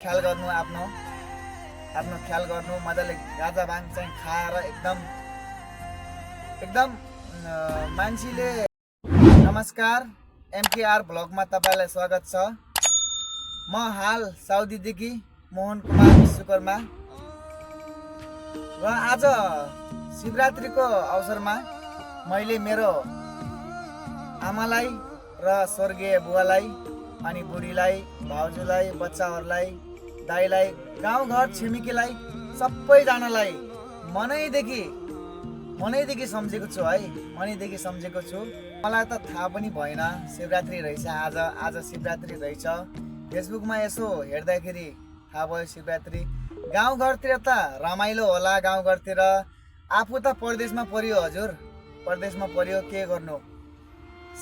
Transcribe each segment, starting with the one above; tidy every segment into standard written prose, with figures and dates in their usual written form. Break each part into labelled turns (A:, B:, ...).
A: ख्याल गर्नु आफ्नो ख्याल गर्नु मजाले गाजा भाङ चाहिँ खाएर एकदम मान्छेले। नमस्कार, एमकेआर भ्लगमा तपाईँलाई स्वागत छ। म हाल साउदीदेखि मोहन कुमार विश्वकर्मा र आज शिवरात्रिको अवसरमा मैले मेरो आमालाई र स्वर्गीय बुवालाई अनि बुढीलाई, भाउजूलाई, बच्चाहरूलाई, दाइलाई, गाउँघर छिमेकीलाई सबैजनालाई मनैदेखि सम्झेको छु है, मनैदेखि सम्झेको छु। मलाई त थाहा पनि भएन शिवरात्रि रहेछ आज शिवरात्रि रहेछ। फेसबुकमा यसो हेर्दाखेरि थाहा भयो शिवरात्रि। गाउँघरतिर त रमाइलो होला, गाउँघरतिर। आफू त परदेशमा परियो हजुर, परदेशमा परियो, के गर्नु।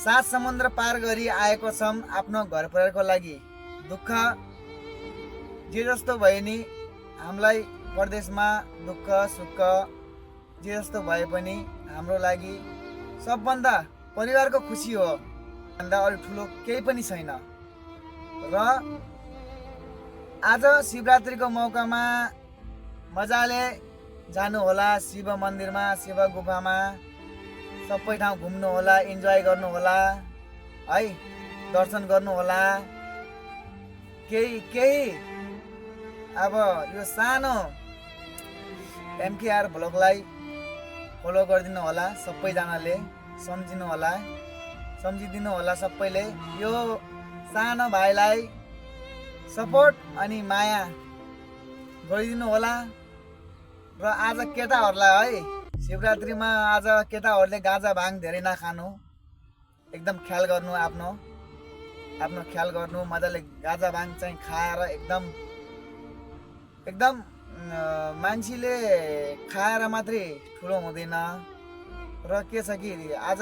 A: 7 समुद्र पार गरी आएको छौँ आफ्नो घर परिवारको लागि। दुःख जे जस्तो भयो नि, हामीलाई परदेशमा दुःख सुख जे जस्तो भए पनि हाम्रो लागि सबभन्दा परिवारको खुसी हो भन्दा अरू ठुलो केही पनि छैन। र आज शिवरात्रिको मौकामा मजाले जानु होला शिव मन्दिरमा, शिव गुफामा, सबै ठाउँ घुम्नु होला, इन्जोय गर्नु होला है, दर्शन गर्नु होला। केही अब यो सानो एमकेआर भ्लगलाई फलो गरिदिनु होला सबैजनाले, सम्झिदिनु होला सबैले। यो सानो भाइलाई सपोर्ट अनि माया गरिदिनु होला। र आज केटाहरूलाई है, शिवरात्रिमा आज केटाहरूले गाजा भाङ धेरै नखानु, एकदम ख्याल गर्नु, आफ्नो ख्याल गर्नु। मजाले गाजा भाङ चाहिँ खाएर एकदम मान्छेले खाएर मात्रै ठुलो हुँदैन। र के छ कि आज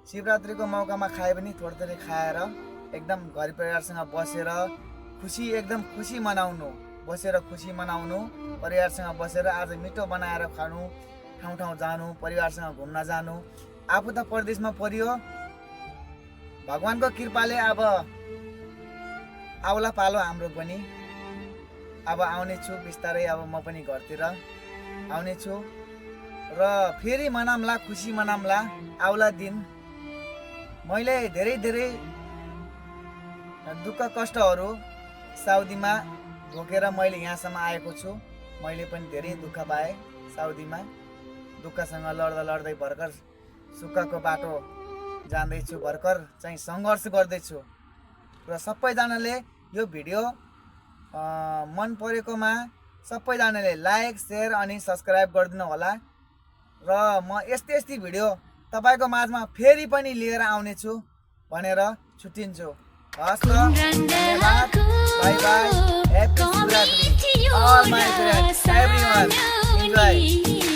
A: शिवरात्रिको मौकामा खाए पनि थोरै खाएर एकदम घर परिवारसँग बसेर खुसी मनाउनु, परिवारसँग बसेर आज मिठो बनाएर खानु, ठाउँ जानु, परिवारसँग घुम्न जानु। आफू त परदेशमा परियो, भगवानको कृपाले अब आउला पालो हाम्रो पनि। अब आउने छु बिस्तारै, अब म पनि घरतिर आउने छु र फेरि मनाम्ला, खुसी मनाम्ला आउला दिन। मैले धेरै दुःख कष्टहरू साउदीमा भोगेर मैले यहाँसम्म आएको छु। मैले पनि धेरै दुःख पाएँ साउदीमा। दुःखसँग लड्दै भर्खर सुखको बाटो जाँदैछु, भर्खर चाहिँ सङ्घर्ष गर्दैछु। र सबैजनाले यो भिडियो मन परेकोमा सबैजनाले लाइक, सेयर अनि सब्सक्राइब गरिदिनु होला। र म यस्तै भिडियो तपाईँको माझमा फेरि पनि लिएर आउनेछु भनेर छुट्टिन्छु। हस् त, धन्यवाद, by by, happy Shivaratri, all my friends, everyone, enjoy.